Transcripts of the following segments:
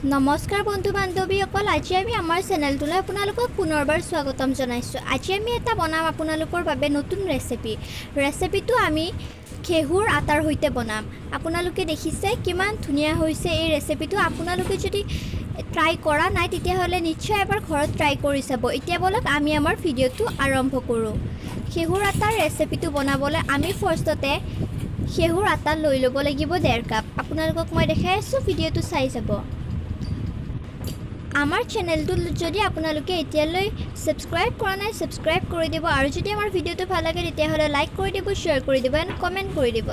নমস্কাৰ বন্ধু বান্ধৱীসকল, আজি আমি আমাৰ চেনেলটোলৈ আপোনালোকক পুনৰবাৰ স্বাগতম জনাইছোঁ। আজি আমি এটা বনাম আপোনালোকৰ বাবে নতুন ৰেচিপিটো আমি ঘেঁহুৰ আটাৰ সৈতে বনাম। আপোনালোকে দেখিছে কিমান ধুনীয়া হৈছে এই ৰেচিপিটো। আপোনালোকে যদি ট্ৰাই কৰা নাই তেতিয়াহ'লে নিশ্চয় এবাৰ ঘৰত ট্ৰাই কৰি চাব। এতিয়া বলক আমি আমাৰ ভিডিঅ'টো আৰম্ভ কৰোঁ। ঘেঁহুৰ আটাৰ ৰেচিপিটো বনাবলৈ আমি ফাৰ্ষ্টতে ঘেঁহুৰ আটা লৈ ল'ব লাগিব 1.5 কাপ। আপোনালোকক মই দেখাই আছোঁ, ভিডিঅ'টো চাই যাব। আমাৰ চেনেলটো যদি আপোনালোকে এতিয়ালৈ সাবস্ক্ৰাইব কৰা নাই সাবস্ক্ৰাইব কৰি দিব, আৰু যদি আমাৰ ভিডিঅ'টো ভাল লাগে তেতিয়াহ'লে লাইক কৰি দিব, শ্বেয়াৰ কৰি দিব এণ্ড কমেণ্ট কৰি দিব।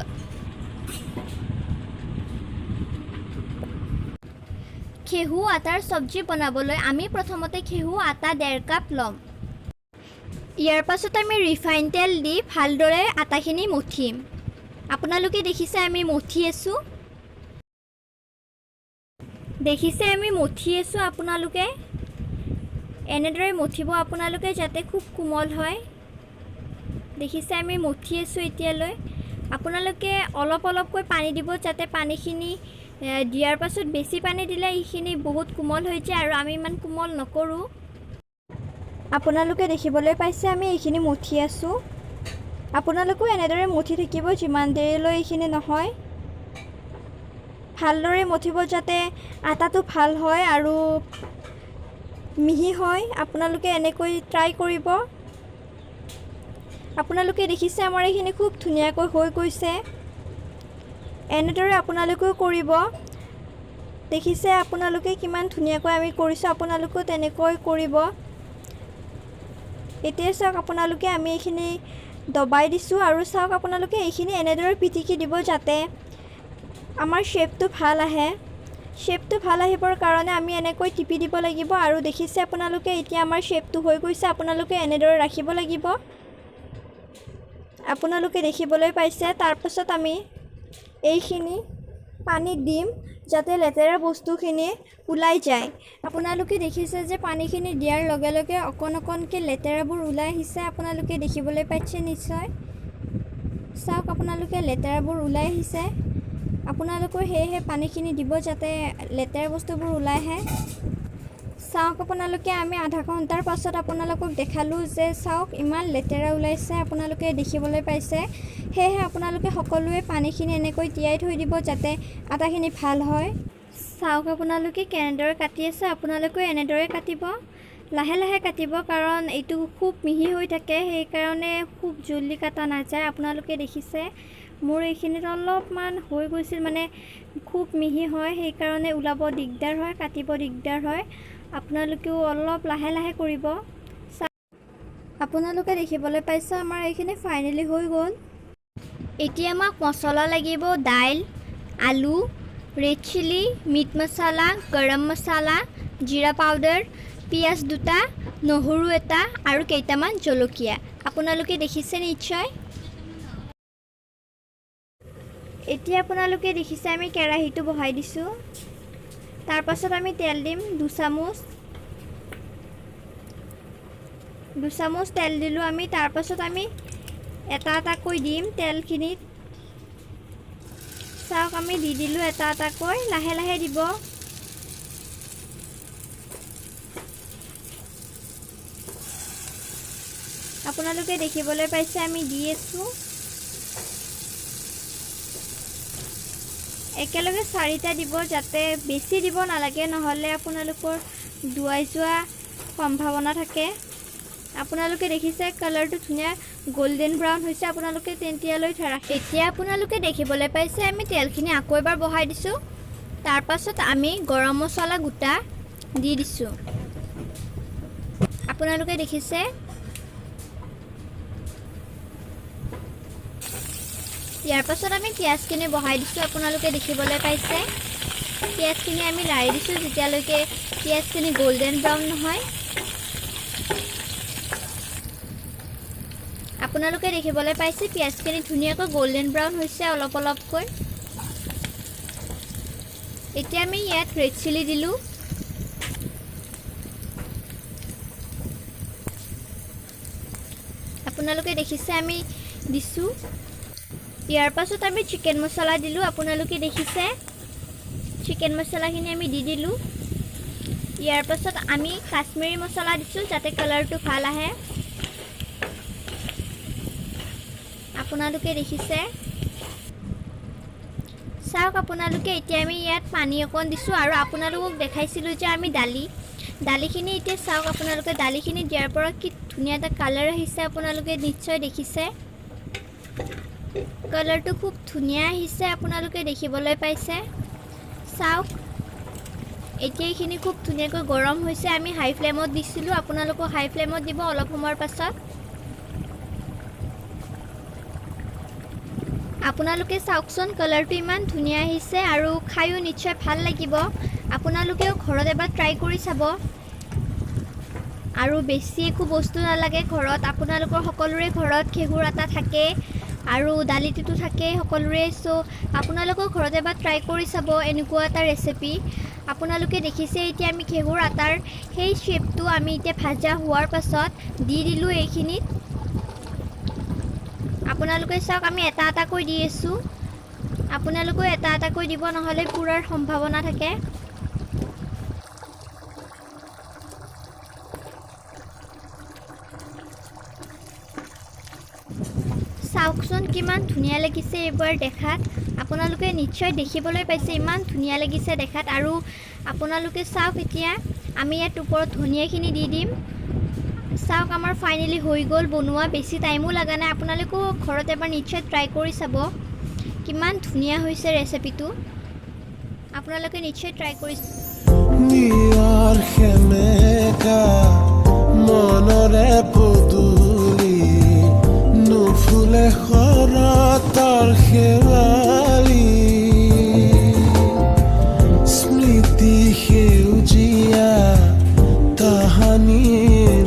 ঘেঁহু আটাৰ চব্জি বনাবলৈ আমি প্ৰথমতে ঘেঁহু আটা 1.5 কাপ ল'ম। ইয়াৰ পাছত আমি ৰিফাইন তেল দি ভালদৰে আটাখিনি মঠিম। আপোনালোকে দেখিছে আমি মঠি আছোঁ। আমি মঠি আছোঁ। আপোনালোকে এনেদৰে মঠিব আপোনালোকে যাতে খুব কোমল হয়। দেখিছে আমি মঠি আছোঁ। এতিয়ালৈ আপোনালোকে অলপ অলপকৈ পানী দিব, যাতে পানীখিনি দিয়াৰ পাছত বেছি পানী দিলে এইখিনি বহুত কোমল হৈ যায়, আৰু আমি ইমান কোমল নকৰোঁ। আপোনালোকে দেখিবলৈ পাইছে আমি এইখিনি মঠি আছোঁ। আপোনালোকেও এনেদৰে মঠি থাকিব যিমান দেৰিলৈ এইখিনি নহয়। ভালদৰে মঠিব যাতে আটাটো ভাল হয় আৰু মিহি হয়। আপোনালোকে এনেকৈ ট্ৰাই কৰিব। আপোনালোকে দেখিছে আমাৰ এইখিনি খুব ধুনীয়াকৈ হৈ গৈছে। এনেদৰে আপোনালোকেও কৰিব। দেখিছে আপোনালোকে কিমান ধুনীয়াকৈ আমি কৰিছোঁ, আপোনালোকেও তেনেকৈ কৰিব। এতিয়া চাওক আপোনালোকে আমি এইখিনি দবাই দিছোঁ, আৰু চাওক আপোনালোকে এইখিনি এনেদৰে পিটিকি দিব যাতে আমাৰ শ্বেপটো ভাল আহে। শ্বেপটো ভাল আহিবৰ কাৰণে আমি এনেকৈ টিপি দিব লাগিব। আৰু দেখিছে আপোনালোকে এতিয়া আমাৰ শ্বেপটো হৈ গৈছে। আপোনালোকে এনেদৰে ৰাখিব লাগিব। আপোনালোকে দেখিবলৈ পাইছে। তাৰপাছত আমি এইখিনি পানীত দিম যাতে লেতেৰা বস্তুখিনি ওলাই যায়। আপোনালোকে দেখিছে যে পানীখিনি দিয়াৰ লগে লগে অকণকৈ লেতেৰাবোৰ ওলাই আহিছে। আপোনালোকে দেখিবলৈ পাইছে নিশ্চয়। চাওক আপোনালোকে লেতেৰাবোৰ ওলাই আহিছে। আপোনালোকৰ সেয়েহে পানীখিনি দিব যাতে লেতেৰা বস্তুবোৰ ওলাই আহে। চাওক আপোনালোকে আমি আধা ঘণ্টাৰ পাছত আপোনালোকক দেখালোঁ যে চাওক ইমান লেতেৰা ওলাইছে। আপোনালোকে দেখিবলৈ পাইছে। সেয়েহে আপোনালোকে সকলোৱে পানীখিনি এনেকৈ তিয়াই থৈ দিব যাতে আটাখিনি ভাল হয়। চাওক আপোনালোকে কেনেদৰে কাটি আছে। আপোনালোকেও এনেদৰে কাটিব, লাহে লাহে কাটিব, কাৰণ এইটো খুব মিহি হৈ থাকে, সেইকাৰণে খুব জলদি কাটা নাযায়। আপোনালোকে দেখিছে মোৰ এইখিনিত অলপমান হৈ গৈছিল, মানে খুব মিহি হয়, সেইকাৰণে ওলাব দিগদাৰ হয়, কাটিব দিগদাৰ হয়। আপোনালোকেও অলপ লাহে লাহে কৰিব। আপোনালোকে দেখিবলৈ পাইছে আমাৰ এইখিনি ফাইনেলি হৈ গ'ল। এতিয়া আমাক মছলা লাগিব: দাইল, আলু, ৰেড চিলি, মিট মছলা, গৰম মছলা, জিৰা পাউডাৰ, পিঁয়াজ 2টা, নহৰু 1টা আৰু কেইটামান জলকীয়া। আপোনালোকে দেখিছে নিশ্চয়। এতিয়া আপোনালোকে দেখিছে আমি কেৰাহীটো বহাই দিছোঁ। তাৰপাছত আমি তেল দিম 2 চামুচ তেল দিলোঁ আমি। তাৰপাছত আমি এটা এটাকৈ দিম তেলখিনিত। চাওক আমি দি দিলোঁ এটা এটাকৈ, লাহে লাহে দিব। আপোনালোকে দেখিবলৈ পাইছে আমি দি আছোঁ। একেলগে 4টা দিব, যাতে বেছি দিব নালাগে, নহ'লে আপোনালোকৰ ডুৱাই যোৱা সম্ভাৱনা থাকে। আপোনালোকে দেখিছে কালাৰটো ধুনীয়া গোল্ডেন ব্ৰাউন হৈছে। আপোনালোকে তেতিয়ালৈ ৰাখি এতিয়া আপোনালোকে দেখিবলৈ পাইছে আমি তেলখিনি আকৌ এবাৰ বহাই দিছোঁ। তাৰপাছত আমি গৰম মছলা গোটা দি দিছোঁ। আপোনালোকে দেখিছে। ইয়াৰ পাছত আমি পিঁয়াজখিনি বহাই দিছোঁ। আপোনালোকে দেখিবলৈ পাইছে পিঁয়াজখিনি আমি লাৰি দিছোঁ যেতিয়ালৈকে পিঁয়াজখিনি গোল্ডেন ব্ৰাউন নহয়। আপোনালোকে দেখিবলৈ পাইছে পিঁয়াজখিনি ধুনীয়াকৈ গোল্ডেন ব্ৰাউন হৈছে অলপ অলপকৈ। এতিয়া আমি ইয়াত ৰেড চিলি দিলোঁ। আপোনালোকে দেখিছে আমি দিছোঁ। ইয়াৰ পাছত আমি চিকেন মছলা দিলোঁ। আপোনালোকে দেখিছে চিকেন মছলাখিনি আমি দি দিলোঁ। ইয়াৰ পাছত আমি কাশ্মীৰী মছলা দিছোঁ যাতে কালাৰটো ভাল আহে। আপোনালোকে দেখিছে, চাওক আপোনালোকে এতিয়া আমি ইয়াত পানী অকণ দিছোঁ আৰু আপোনালোকক দেখাইছিলোঁ যে আমি দালিখিনি এতিয়া চাওক আপোনালোকে দালিখিনি দিয়াৰ পৰা কি ধুনীয়া এটা কালাৰ আহিছে। আপোনালোকে নিশ্চয় দেখিছে, কালাৰটো খুব ধুনীয়া আহিছে, আপোনালোকে দেখিবলৈ পাইছে। চাওক এতিয়া এইখিনি খুব ধুনীয়াকৈ গৰম হৈছে। আমি হাই ফ্লেমত দিছিলোঁ, আপোনালোকক হাই ফ্লেমত দিব অলপ সময়ৰ পাছত। আপোনালোকে চাওকচোন কালাৰটো ইমান ধুনীয়া আহিছে আৰু খায়ো নিশ্চয় ভাল লাগিব। আপোনালোকেও ঘৰত এবাৰ ট্ৰাই কৰি চাব। আৰু বেছি একো বস্তু নালাগে ঘৰত, আপোনালোকৰ সকলোৰে ঘৰত ঘেঁহুৰ আটা থাকে আৰু দালিটোতো থাকেই সকলোৰে। চ' আপোনালোকৰ ঘৰত এবাৰ ট্ৰাই কৰি চাব এনেকুৱা এটা ৰেচিপি। আপোনালোকে দেখিছে এতিয়া আমি ঘেঁহুৰ আটাৰ সেই শ্বেপটো আমি এতিয়া ভাজা হোৱাৰ পাছত দি দিলোঁ এইখিনিত। আপোনালোকে চাওক আমি এটা এটাকৈ দি আছোঁ, আপোনালোকেও এটা এটাকৈ দিব নহ'লে পুৰাৰ সম্ভাৱনা থাকে। চাওকচোন কিমান ধুনীয়া লাগিছে এইবাৰ দেখাত। আপোনালোকে নিশ্চয় দেখিবলৈ পাইছে ইমান ধুনীয়া লাগিছে দেখাত। আৰু আপোনালোকে চাওক এতিয়া আমি ইয়াত ওপৰত ধনিয়াখিনি দি দিম। চাওক আমাৰ ফাইনেলি হৈ গ'ল বনোৱা, বেছি টাইমো লগা নাই। আপোনালোকেও ঘৰত এবাৰ নিশ্চয় ট্ৰাই কৰি চাব, কিমান ধুনীয়া হৈছে ৰেচিপিটো। আপোনালোকে নিশ্চয় ট্ৰাই কৰি মনৰে পদূলি নুফুলে শৰতৰ শেৱালি স্মৃতি সেউজীয়া তাহানিৰ